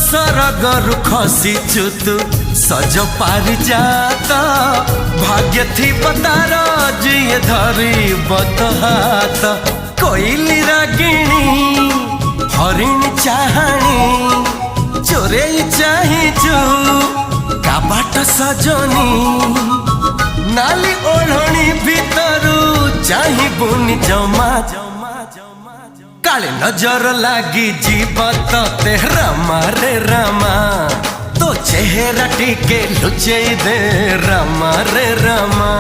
सरगरु खसीचु तू सज पारि जात भाग्य थी तार जिए धरी बत हाथ कोइली रागिणी हरिण चाहाणी चोरे चाहिचु काबाट सजनी नाली ओढ़णी भीतरू चाहिबुनी जमा काले नजर लागी जीव ते रामा रे रामा तो चेहरा टिके लुचे दे रामा रे रामा।